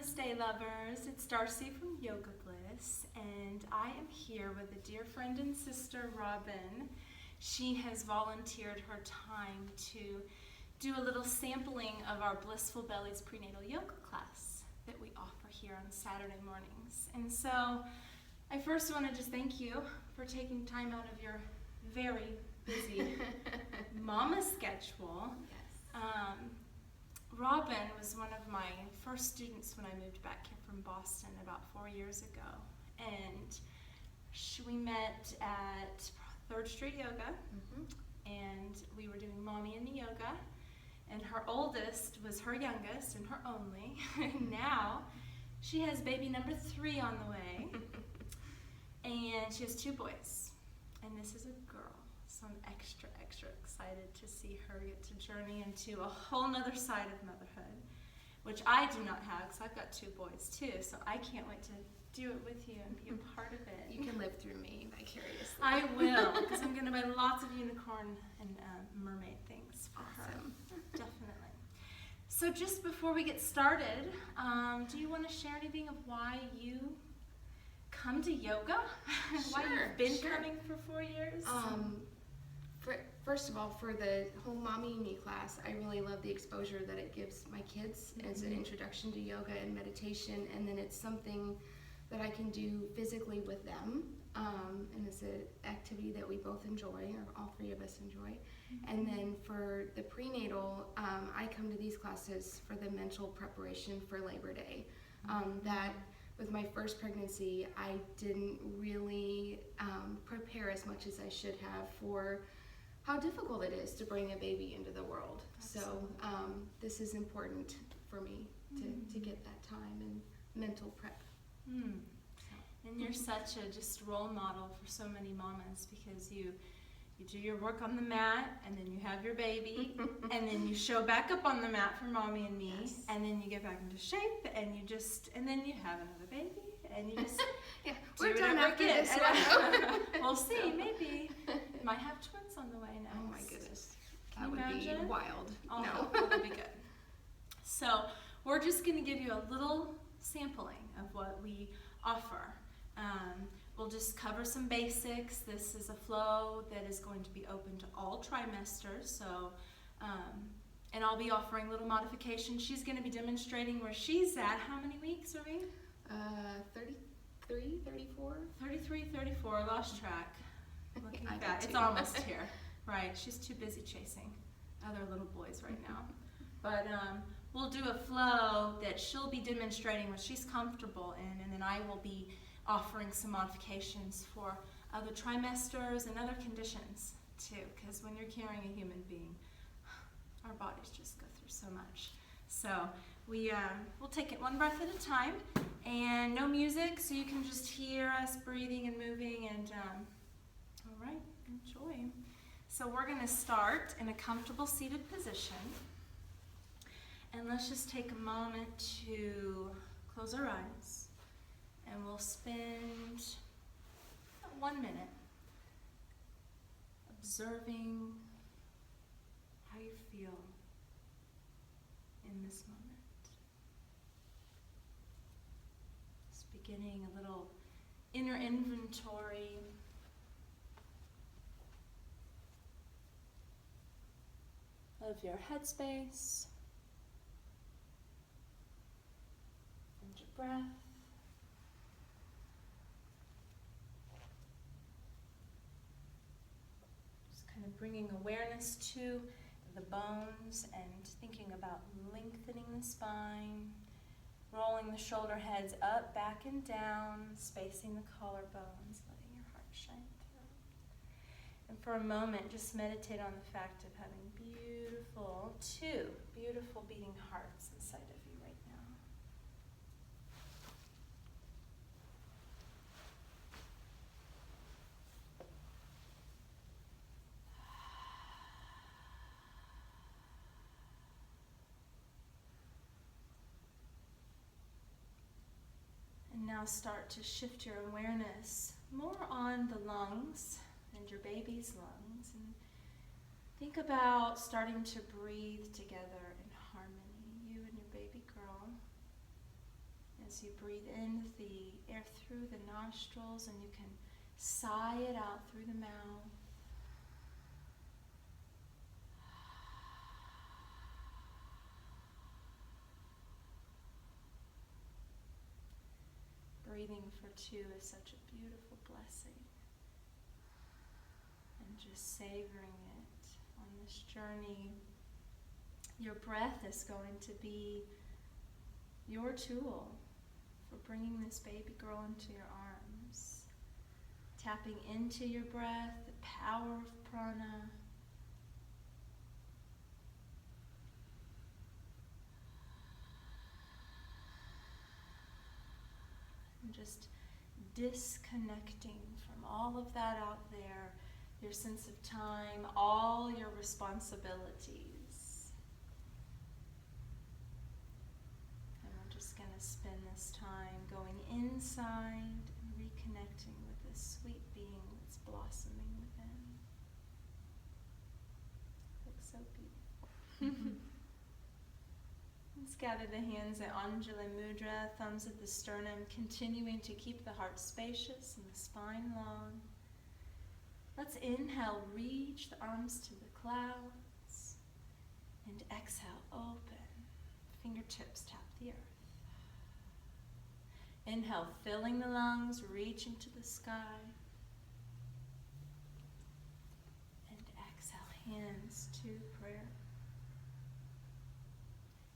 Namaste Lovers, it's Darci from Yoga Bliss, and I am here with a dear friend and sister, Robin. She has volunteered her time to do a little sampling of our Blissful Bellies Prenatal Yoga class that we offer here on Saturday mornings. And so I first want to just thank you for taking time out of your very busy mama schedule. Yes. Robin was one of my first students when I moved back here from Boston about 4 years ago, and we met at 3rd Street Yoga, and we were doing Mommy and Me yoga, and her oldest was her youngest and her only. Now she has baby number 3 on the way, and she has 2 boys, and this is a girl. So I'm extra excited to see her get to journey into a whole nother side of motherhood, which I do not have because I've got 2 boys too, so I can't wait to do it with you and be a part of it. You can live through me vicariously. I will, because I'm going to buy lots of unicorn and mermaid things for Awesome. her. Definitely. So just before we get started, do you want to share anything of why you come to yoga? Why you've been coming for 4 years? First of all, for the whole Mommy and Me class, I really love the exposure that it gives my kids as an introduction to yoga and meditation, and then it's something that I can do physically with them, and it's an activity that we both enjoy, or all 3 of us enjoy. And then for the prenatal, I come to these classes for the mental preparation for Labor Day. That with my first pregnancy, I didn't really prepare as much as I should have for how difficult it is to bring a baby into the world. Absolutely. So this is important for me to get that time and mental prep. And you're such a just role model for so many mamas, because you do your work on the mat, and then you have your baby, and then you show back up on the mat for Mommy and Me, and then you get back into shape, and and then you have another baby, and you just yeah, we're done after again. this one. We'll see, maybe. Might have twins on the way next. Oh my goodness. Can that you would imagine? Be wild. Oh, no. That'll be good. So we're just going to give you a little sampling of what we offer. We'll just cover some basics. This is a flow that is going to be open to all trimesters. So, and I'll be offering little modifications. She's going to be demonstrating where she's at. How many weeks are we? 33, 34? 33, 34. I lost track. Looking back. It's almost here. Right. She's too busy chasing other little boys right now. But we'll do a flow that she'll be demonstrating what she's comfortable in, and then I will be offering some modifications for other trimesters and other conditions too, because when you're carrying a human being, our bodies just go through so much. So we'll take it one breath at a time, and no music, so you can just hear us breathing and moving, and all right, enjoy. So we're going to start in a comfortable seated position, and let's just take a moment to close our eyes. And we'll spend 1 minute observing how you feel in this moment. Just beginning a little inner inventory of your headspace and your breath. Bringing awareness to the bones and thinking about lengthening the spine, rolling the shoulder heads up, back, and down, spacing the collarbones, letting your heart shine through. And for a moment, just meditate on the fact of having 2 beautiful beating hearts inside of you right now. Now start to shift your awareness more on the lungs and your baby's lungs, and think about starting to breathe together in harmony, you and your baby girl. as you breathe in the air through the nostrils, and you can sigh it out through the mouth. Breathing for two is such a beautiful blessing. And just savoring it on this journey. Your breath is going to be your tool for bringing this baby girl into your arms. Tapping into your breath, the power of prana. And just disconnecting from all of that out there, your sense of time, all your responsibilities. And we're just going to spend this time going inside and reconnecting with this sweet being that's blossoming within. Looks so beautiful. Let's gather the hands at Anjali Mudra, thumbs at the sternum, continuing to keep the heart spacious and the spine long. Let's inhale, reach the arms to the clouds, and exhale, open. Fingertips tap the earth. Inhale, filling the lungs, reaching to the sky. And exhale, hands to prayer.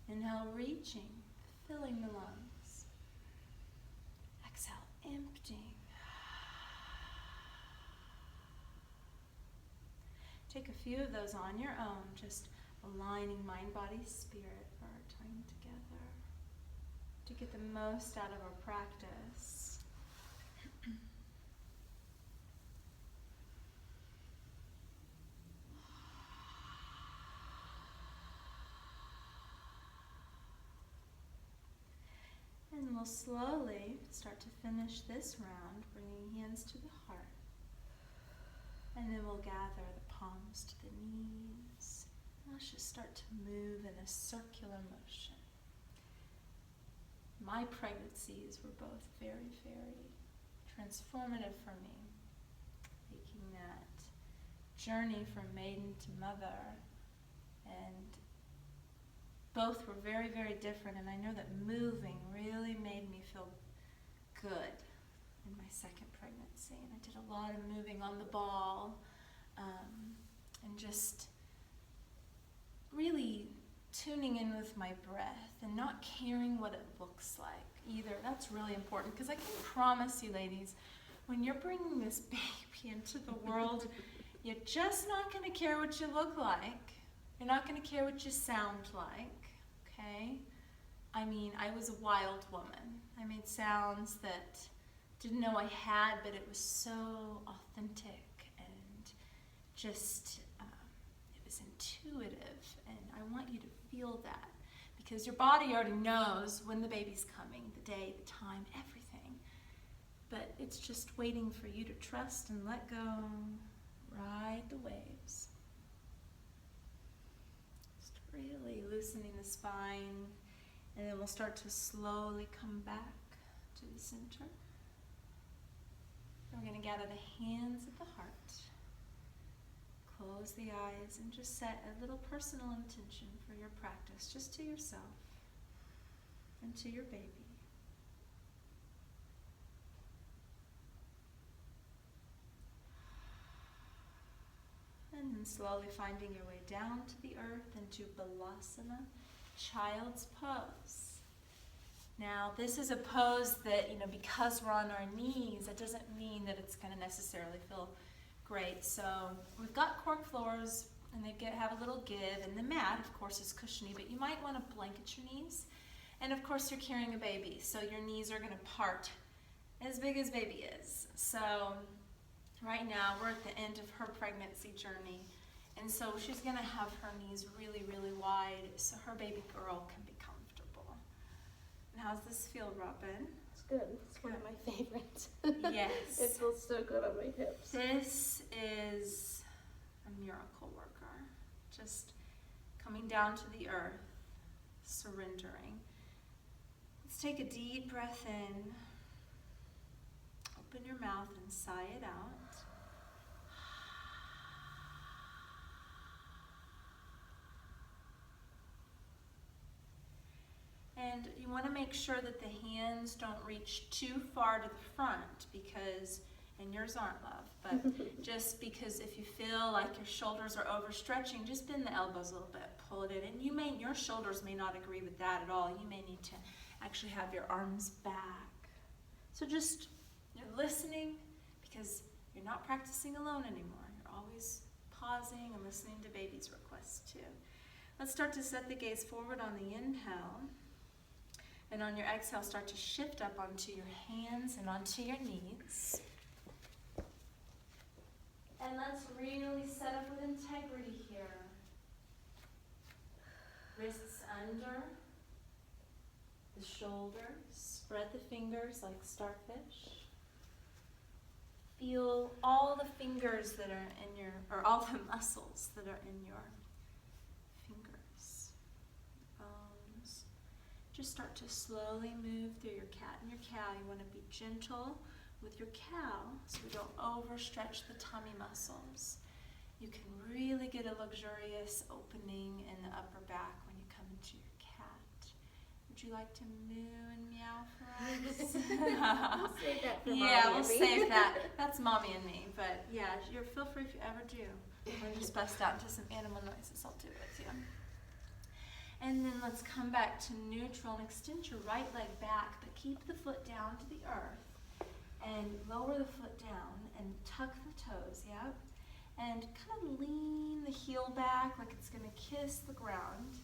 Inhale, reaching, filling the lungs. Exhale, emptying. Take a few of those on your own, just aligning mind, body, spirit for our time together to get the most out of our practice. And we'll slowly start to finish this round, bringing hands to the heart. And then we'll gather the palms to the knees. Let's just start to move in a circular motion. My pregnancies were both very, very transformative for me. Taking that journey from maiden to mother, and both were very, very different, and I know that moving really made me feel good in my second pregnancy. And I did a lot of moving on the ball, and just really tuning in with my breath and not caring what it looks like either. That's really important, because I can promise you, ladies, when you're bringing this baby into the world, you're just not going to care what you look like. You're not going to care what you sound like, okay? I mean, I was a wild woman. I made sounds that didn't know I had, but it was so authentic and just, it was intuitive. And I want you to feel that, because your body already knows when the baby's coming, the day, the time, everything. But it's just waiting for you to trust and let go, ride the waves. Just really loosening the spine, and then we'll start to slowly come back to the center. We're going to gather the hands at the heart, close the eyes, and just set a little personal intention for your practice, just to yourself and to your baby. And then slowly finding your way down to the earth into Balasana, child's pose. Now, this is a pose that, because we're on our knees, that doesn't mean that it's going to necessarily feel great. So we've got cork floors, and they have a little give, and the mat, of course, is cushiony, but you might want to blanket your knees. And of course, you're carrying a baby, so your knees are going to part as big as baby is. So right now, we're at the end of her pregnancy journey, and so she's going to have her knees really, really wide so her baby girl can be comfortable. And how's this feel, Robin? It's good. It's one of my favorites. Yes. It feels so good on my hips. This is a miracle worker. Just coming down to the earth, surrendering. Let's take a deep breath in. Open your mouth and sigh it out. And you want to make sure that the hands don't reach too far to the front because, and yours aren't, love, but just because if you feel like your shoulders are overstretching, just bend the elbows a little bit, pull it in. And your shoulders may not agree with that at all. You may need to actually have your arms back. So just, you're listening because you're not practicing alone anymore. You're always pausing and listening to baby's requests too. Let's start to set the gaze forward on the inhale. And on your exhale, start to shift up onto your hands and onto your knees. And let's really set up with integrity here. Wrists under the shoulders. Spread the fingers like starfish. Feel all the fingers that are in your, or all the muscles that are in your fingers, bones. Just start to slowly move through your cat and your cow. You want to be gentle with your cow so we don't overstretch the tummy muscles. You can really get a luxurious opening in the upper back when you come into your cat. Would you like to moo and meow for us? We'll save that for yeah, Mommy we'll and me. save that. That's Mommy and me. But yeah, feel free if you ever do. Or just bust out into some animal noises. I'll do it with you. And then let's come back to neutral and extend your right leg back, but keep the foot down to the earth. And lower the foot down and tuck the toes, yep. And kind of lean the heel back like it's going to kiss the ground.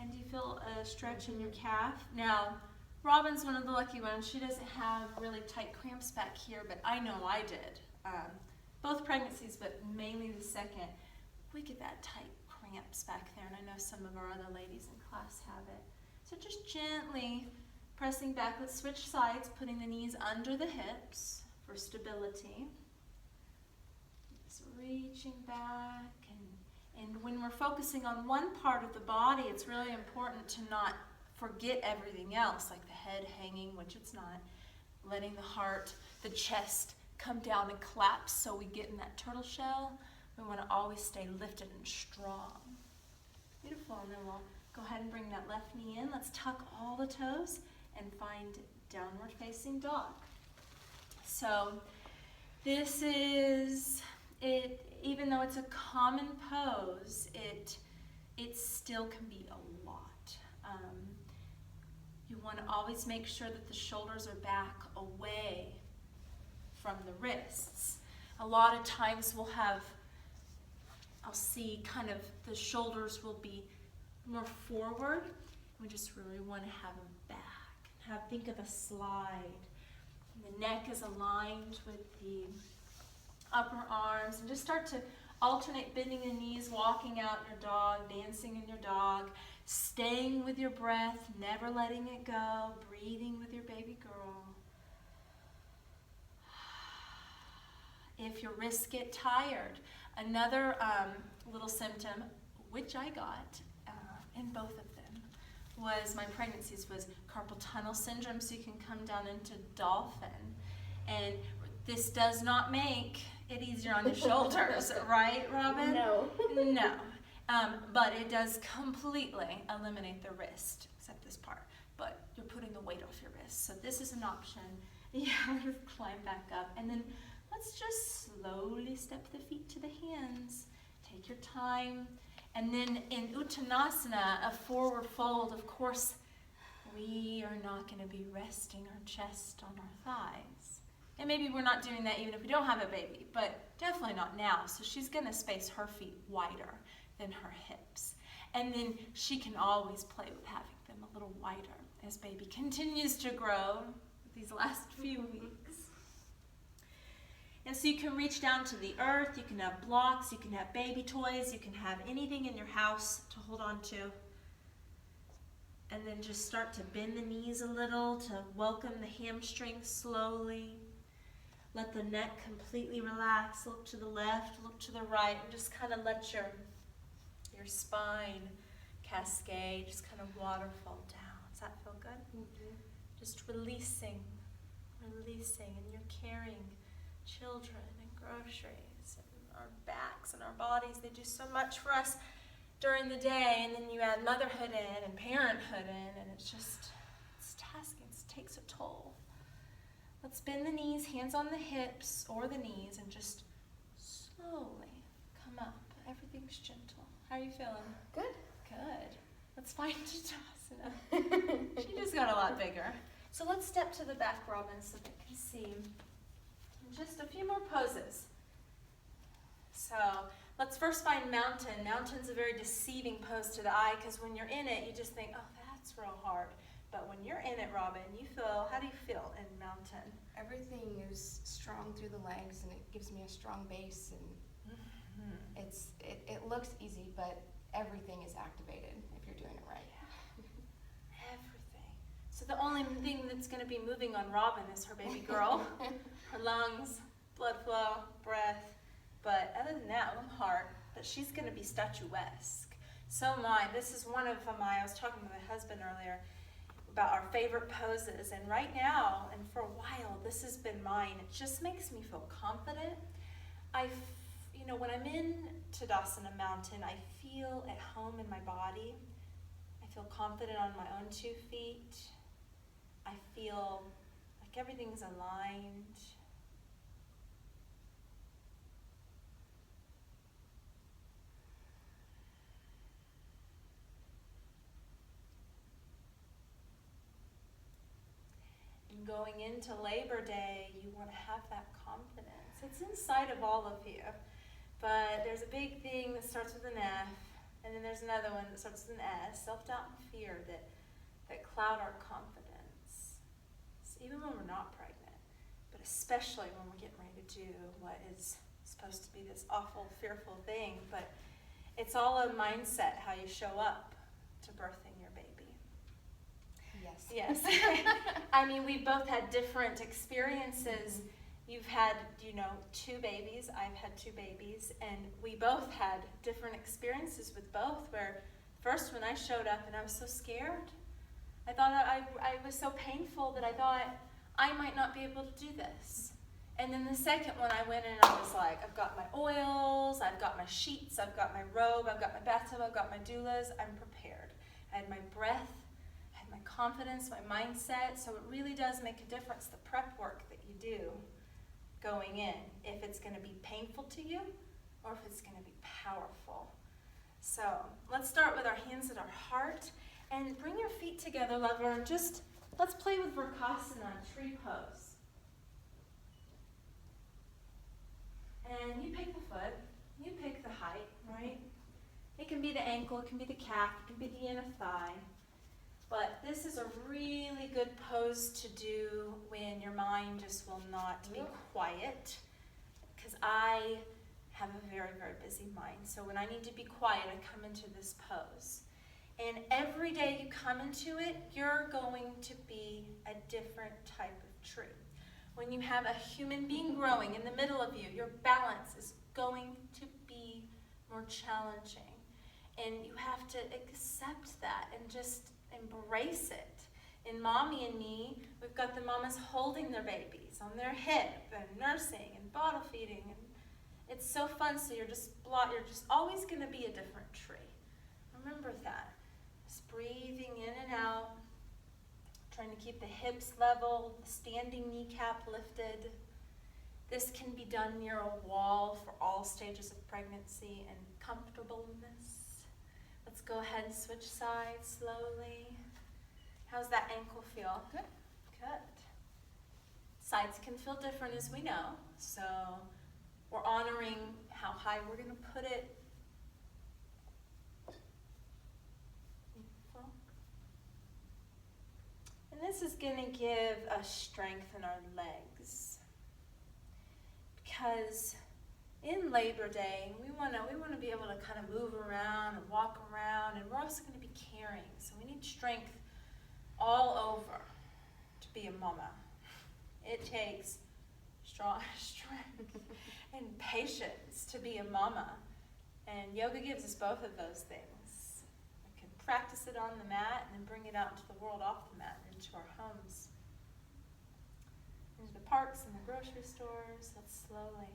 And do you feel a stretch in your calf? Now, Robin's one of the lucky ones. She doesn't have really tight cramps back here, but I know I did. Both pregnancies, but mainly the second. We get that tight cramps back there, and I know some of our other ladies in class have it. So just gently pressing back. Let's switch sides, putting the knees under the hips for stability. Just reaching back, and when we're focusing on one part of the body, it's really important to not forget everything else, like the head hanging, which it's not, letting the heart, the chest come down and collapse so we get in that turtle shell. We want to always stay lifted and strong. Beautiful, and then we'll go ahead and bring that left knee in. Let's tuck all the toes and find downward facing dog. So this is it. Even though it's a common pose, it still can be a lot. You want to always make sure that the shoulders are back away from the wrists. A lot of times I'll see kind of the shoulders will be more forward. We just really want to have them back. Think of a slide. And the neck is aligned with the upper arms, and just start to alternate bending the knees, walking out your dog, dancing in your dog, staying with your breath, never letting it go, breathing with your baby girl. If your wrists get tired, another little symptom, which I got in both of them, was my pregnancies was carpal tunnel syndrome, so you can come down into dolphin. And this does not make it easier on your shoulders, right, Robin? No. No. But it does completely eliminate the wrist, except this part. But you're putting the weight off your wrist. So this is an option. Yeah, just climb back up. And then let's just slowly step the feet to the hands. Take your time. And then in Uttanasana, a forward fold, of course, we are not going to be resting our chest on our thighs. And maybe we're not doing that even if we don't have a baby, but definitely not now. So she's going to space her feet wider than her hips. And then she can always play with having them a little wider as baby continues to grow these last few weeks. And so you can reach down to the earth, you can have blocks, you can have baby toys, you can have anything in your house to hold on to. And then just start to bend the knees a little to welcome the hamstrings slowly. Let the neck completely relax. Look to the left, look to the right, and just kind of let your spine cascade, just kind of waterfall down. Does that feel good? Mm-hmm. Just releasing, and you're carrying children and groceries and our backs and our bodies. They do so much for us during the day, and then you add motherhood in and parenthood in, and it's tasking. It takes a toll. Let's bend the knees, hands on the hips or the knees, and just slowly come up. Everything's gentle. How are you feeling? Good. Good. Let's find Tadasana. She just got a lot bigger. So let's step to the back, Robin, so they can see. Just a few more poses. So let's first find mountain. Mountain's a very deceiving pose to the eye, because when you're in it, you just think, oh, that's real hard. But when you're in it, Robin, how do you feel in mountain? Everything is strong through the legs, and it gives me a strong base, and it looks easy, but everything is activated if you're doing it right. Everything. So the only thing that's going to be moving on Robin is her baby girl, her lungs, blood flow, breath. But other than that, heart. But she's going to be statuesque. So am I. This is one of I was talking to my husband earlier about our favorite poses. And right now, and for a while, this has been mine. It just makes me feel confident. When I'm in Tadasana Mountain, I feel at home in my body. I feel confident on my own 2 feet. I feel like everything's aligned. And going into Labor Day, you want to have that confidence. It's inside of all of you. But there's a big thing that starts with an F, and then there's another one that starts with an S, self-doubt and fear that cloud our confidence. So even when we're not pregnant, but especially when we're getting ready to do what is supposed to be this awful, fearful thing. But it's all a mindset, how you show up to birthing your baby. Yes. I mean, we both had different experiences. You've had, 2 babies. I've had 2 babies. And we both had different experiences with both, where first when I showed up and I was so scared, I thought I was so painful that I thought I might not be able to do this. And then the second one I went in and I was like, I've got my oils, I've got my sheets, I've got my robe, I've got my bathtub, I've got my doulas, I'm prepared. I had my breath, I had my confidence, my mindset. So it really does make a difference, the prep work that you do going in, if it's going to be painful to you or if it's going to be powerful. So let's start with our hands at our heart, and bring your feet together, lover, and just let's play with Vrksasana, tree pose. And you pick the foot, you pick the height, right? It can be the ankle, it can be the calf, it can be the inner thigh. But this is a really good pose to do when your mind just will not be quiet, because I have a very, very busy mind. So when I need to be quiet, I come into this pose. And every day you come into it, you're going to be a different type of tree. When you have a human being growing in the middle of you, your balance is going to be more challenging. And you have to accept that and just embrace it. In Mommy and Me, we've got the mamas holding their babies on their hip and nursing and bottle feeding, and it's so fun. So you're just always going to be a different tree. Remember that. Just breathing in and out, trying to keep the hips level, the standing kneecap lifted. This can be done near a wall for all stages of pregnancy and comfortableness. Let's go ahead and switch sides slowly. How's that ankle feel? Good. Good. Sides can feel different, as we know. So we're honoring how high we're going to put it. Beautiful. And this is going to give us strength in our legs. Because in Labor Day, we want to be able to kind of move around and walk around, and we're also going to be carrying. So we need strength all over to be a mama. It takes strong strength and patience to be a mama. And yoga gives us both of those things. We can practice it on the mat and then bring it out into the world off the mat and into our homes. Into the parks and the grocery stores. Let's slowly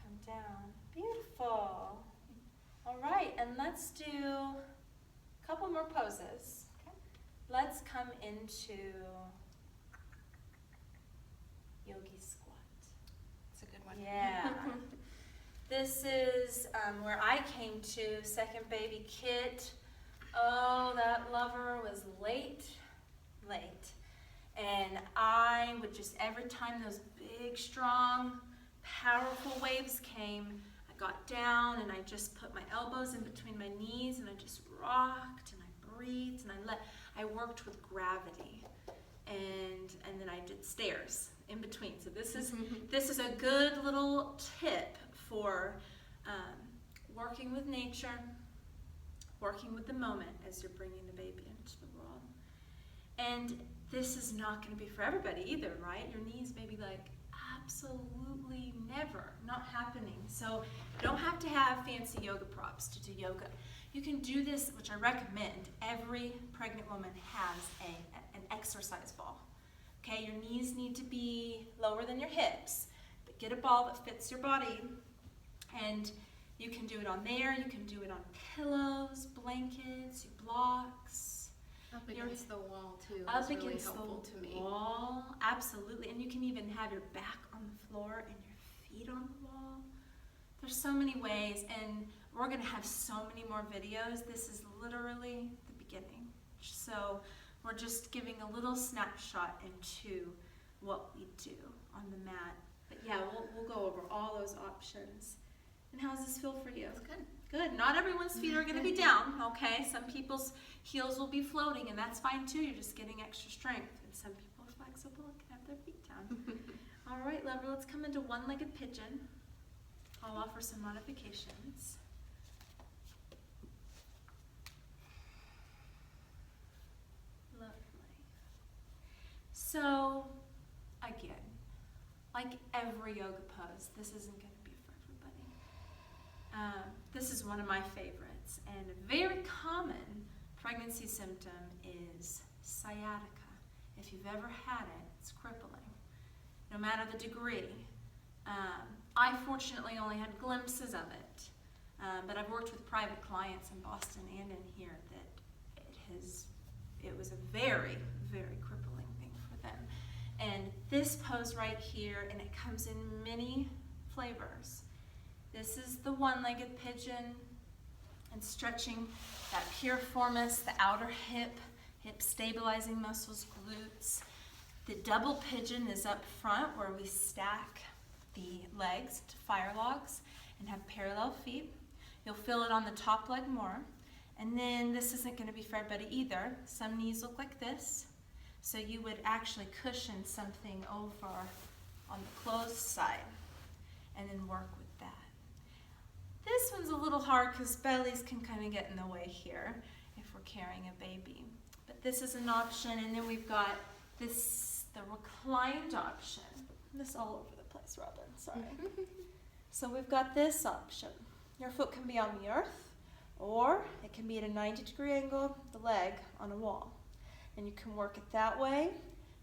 come down. Beautiful. All right, and let's do a couple more poses. Okay. Let's come into yogi squat. It's a good one. Yeah. This is where I came to second baby Kit. Oh, that lover was late. And I would just, every time those big, strong, powerful waves came, I got down and I just put my elbows in between my knees and I just rocked and I breathed and I worked with gravity. And then I did stairs in between. So this is a good little tip for working with nature, working with the moment as you're bringing the baby into the world. And this is not going to be for everybody either, right? Your knees may be like, absolutely never, not happening. So you don't have to have fancy yoga props to do yoga. You can do this, which I recommend. Every pregnant woman has an exercise ball. Okay, your knees need to be lower than your hips, but get a ball that fits your body. And you can do it on there, you can do it on pillows, blankets, your blocks. Up against the wall too. Up That's really against helpful the to me. wall, absolutely. And you can even have your back on the floor and your feet on the wall. There's so many ways, and we're going to have so many more videos. This is literally the beginning. So we're just giving a little snapshot into what we do on the mat. But yeah, we'll go over all those options. And how does this feel for you? It's good. Good. Not everyone's feet are going to be down, okay? Some people's heels will be floating, and that's fine too. You're just getting extra strength. And some people are flexible and can have their feet down. All right, lover, let's come into one-legged pigeon. I'll offer some modifications. Lovely. So, again, like every yoga pose, this isn't going to be for everybody. This is one of my favorites, and a very common pregnancy symptom is sciatica. If you've ever had it, it's crippling, no matter the degree. I fortunately only had glimpses of it, but I've worked with private clients in Boston and in here that it was a very, very crippling thing for them. And this pose right here, and it comes in many flavors. This is the one-legged pigeon, and stretching that piriformis, the outer hip stabilizing muscles, glutes. The double pigeon is up front where we stack the legs to fire logs and have parallel feet. You'll feel it on the top leg more. And then this isn't going to be for everybody either. Some knees look like this. So you would actually cushion something over on the closed side and then work with that. This one's a little hard because bellies can kind of get in the way here if we're carrying a baby. But this is an option, and then we've got this, the reclined option. This all over the place, Robin, sorry. So we've got this option. Your foot can be on the earth, or it can be at a 90-degree angle, the leg on a wall. And you can work it that way,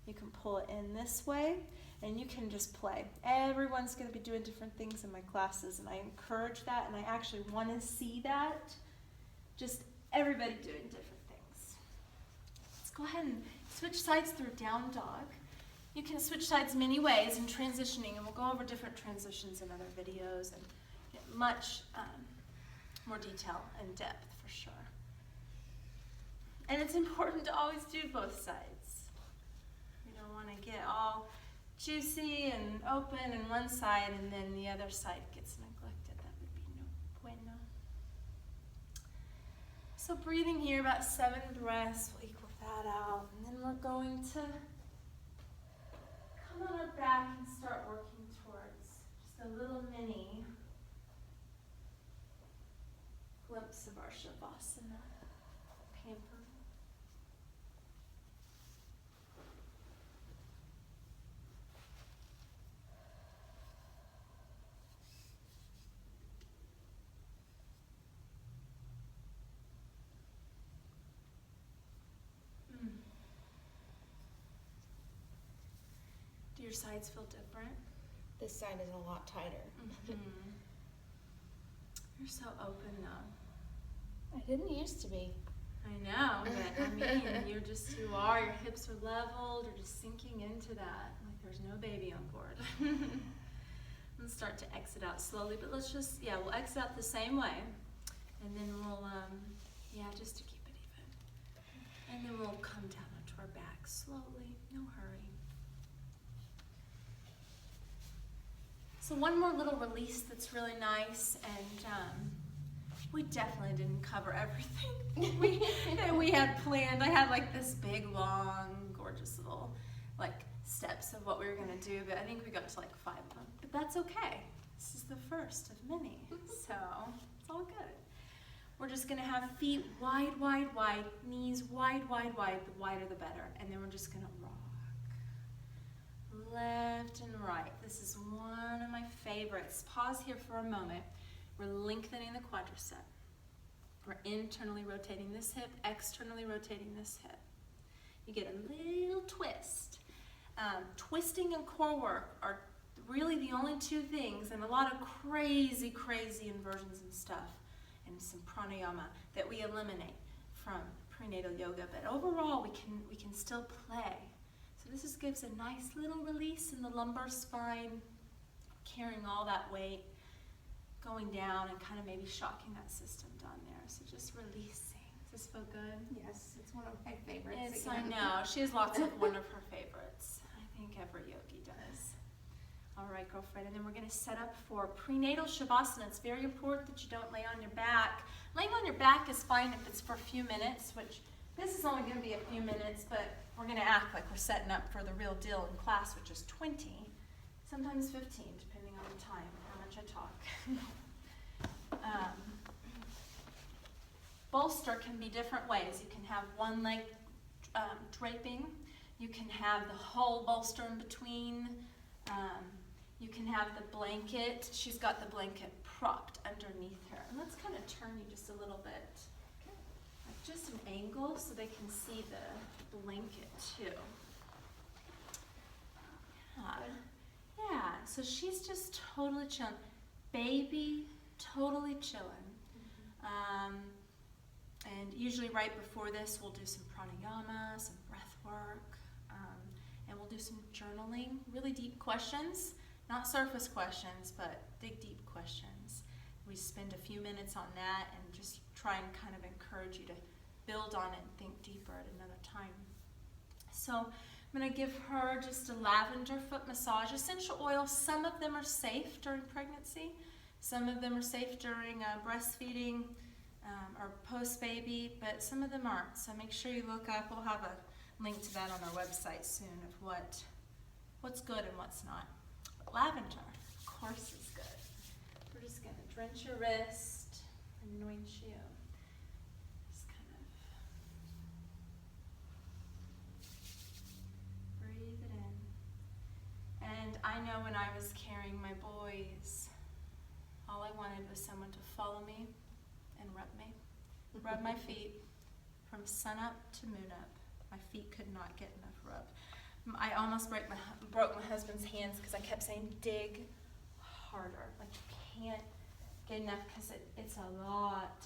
you can pull it in this way, and you can just play. Everyone's going to be doing different things in my classes, and I encourage that, and I actually want to see that. Just everybody doing different things. Let's go ahead and switch sides through down dog. You can switch sides many ways in transitioning, and we'll go over different transitions in other videos and get much more detail and depth for sure. And it's important to always do both sides. You don't want to get all juicy and open in one side and then the other side gets neglected. That would be no bueno. So breathing here, about 7 breaths, we'll equal that out. And then we're going to come on our back and start working towards just a little mini glimpse of our Shavasana, pampering. your sides feel different? This side is a lot tighter. Mm-hmm. You're so open though. I didn't used to be. I know, but I mean, you are, your hips are leveled, you're just sinking into that, like there's no baby on board. Let's start to exit out slowly, but let's just, we'll exit out the same way, and then we'll, just to keep it even. And then we'll come down onto our back slowly, no hurry. So one more little release that's really nice, and we definitely didn't cover everything that we had planned. I had like this big, long, gorgeous little steps of what we were gonna do, but I think we got to 5 of them. But that's okay. This is the first of many, so it's all good. We're just gonna have feet wide, wide, wide, knees wide, wide, wide. The wider the better, and then we're just gonna rock left and right. This is one of my favorites. Pause here for a moment. We're lengthening the quadricep. We're internally rotating this hip, externally rotating this hip. You get a little twist. Twisting and core work are really the only two things, and a lot of crazy, crazy inversions and stuff, and some pranayama that we eliminate from prenatal yoga. But overall, we can still play. So this just gives a nice little release in the lumbar spine, carrying all that weight, going down and kind of maybe shocking that system down there. So just releasing. Does this feel good? Yes, it's one of my favorites. I know. She has lots of one of her favorites. I think every yogi does. All right, girlfriend. And then we're going to set up for prenatal shavasana. It's very important that you don't lay on your back. Laying on your back is fine if it's for a few minutes, which this is only going to be a few minutes, but we're going to act like we're setting up for the real deal in class, which is 20, sometimes 15, depending on the time, how much I talk. Bolster can be different ways. You can have one leg draping. You can have the whole bolster in between. You can have the blanket. She's got the blanket propped underneath her. And let's kind of turn you just a little bit. Like just an angle so they can see the blanket too. Yeah, so she's just totally chilling. Baby, totally chilling. And usually right before this, we'll do some pranayama, some breath work, and we'll do some journaling, really deep questions, not surface questions, but dig deep questions. We spend a few minutes on that and just try and kind of encourage you to build on it and think deeper at another time. So I'm going to give her just a lavender foot massage. Essential oils, some of them are safe during pregnancy. Some of them are safe during breastfeeding or post-baby, but some of them aren't. So make sure you look up. We'll have a link to that on our website soon of what's good and what's not. But lavender, of course, is good. We're just going to drench your wrist and nourish you. Just kind of breathe it in. And I know when I was carrying my boys, all I wanted was someone to follow me and rub my feet from sun up to moon up. My feet could not get enough rub. I almost broke my husband's hands because I kept saying, dig harder. Like you can't get enough because it's a lot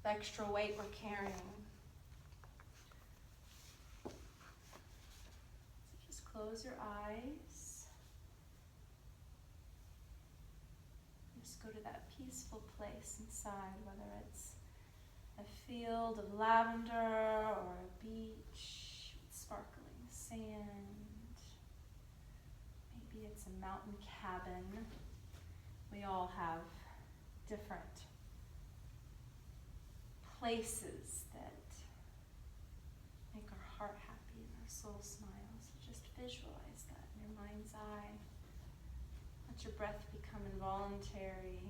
of extra weight we're carrying. So just close your eyes. Just go to that peaceful place inside, whether it's a field of lavender or a beach with sparkling sand. Maybe it's a mountain cabin. We all have different places that make our heart happy and our soul smile. So just visualize that in your mind's eye. Let your breath become involuntary.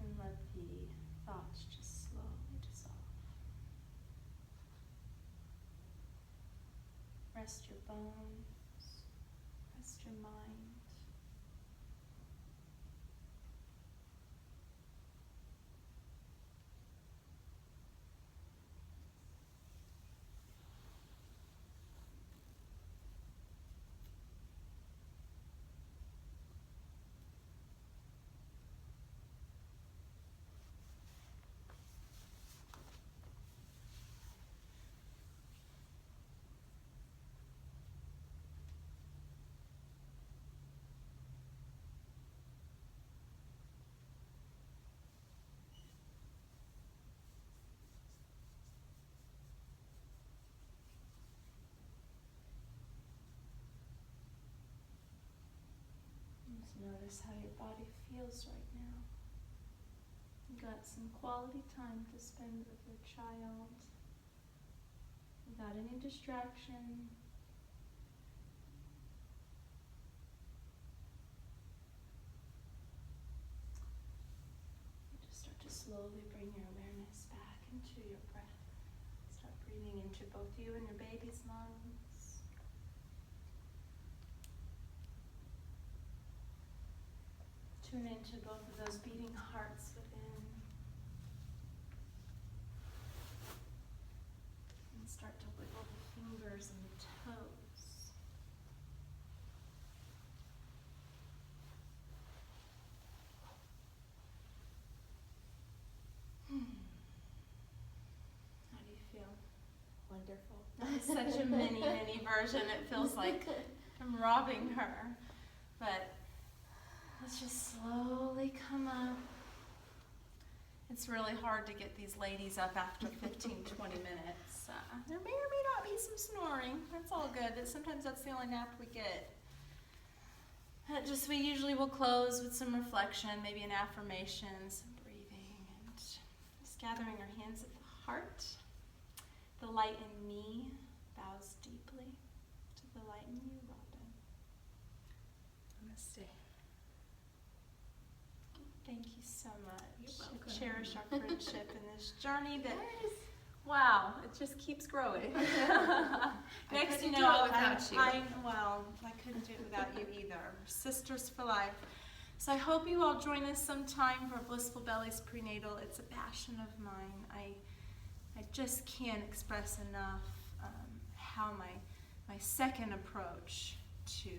And let the thoughts just slowly dissolve. Rest your bones. Rest your mind. Notice how your body feels right now. You got some quality time to spend with your child without any distraction. You just start to slowly bring your awareness back into your breath. Start breathing into both you and your baby's lungs. Tune into both of those beating hearts within. And start to wiggle the fingers and the toes. How do you feel? Wonderful. It's such a mini version. It feels like I'm robbing her. But let's just slowly come up. It's really hard to get these ladies up after 15, 20 minutes. There may or may not be some snoring. That's all good. Sometimes that's the only nap we get. We usually will close with some reflection, maybe an affirmation, some breathing, and just gathering our hands at the heart. The light in me bows deeply to the light in you, Robin. Namaste. Thank you so much. You're welcome. I cherish our friendship and this journey that, wow, it just keeps growing. Next, couldn't do it without you. I couldn't do it without you either. We're sisters for life. So I hope you all join us sometime for Blissful Bellies Prenatal. It's a passion of mine. I just can't express enough how my second approach to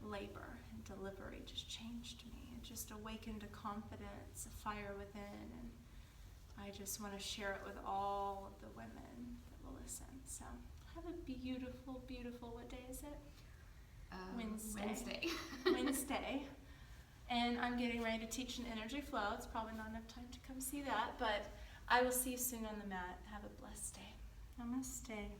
labor and delivery just changed me. It just awakened a confidence, a fire within, and I just want to share it with all of the women that will listen. So have a beautiful, beautiful, what day is it? Wednesday. Wednesday. And I'm getting ready to teach an energy flow. It's probably not enough time to come see that, but I will see you soon on the mat. Have a blessed day. Namaste.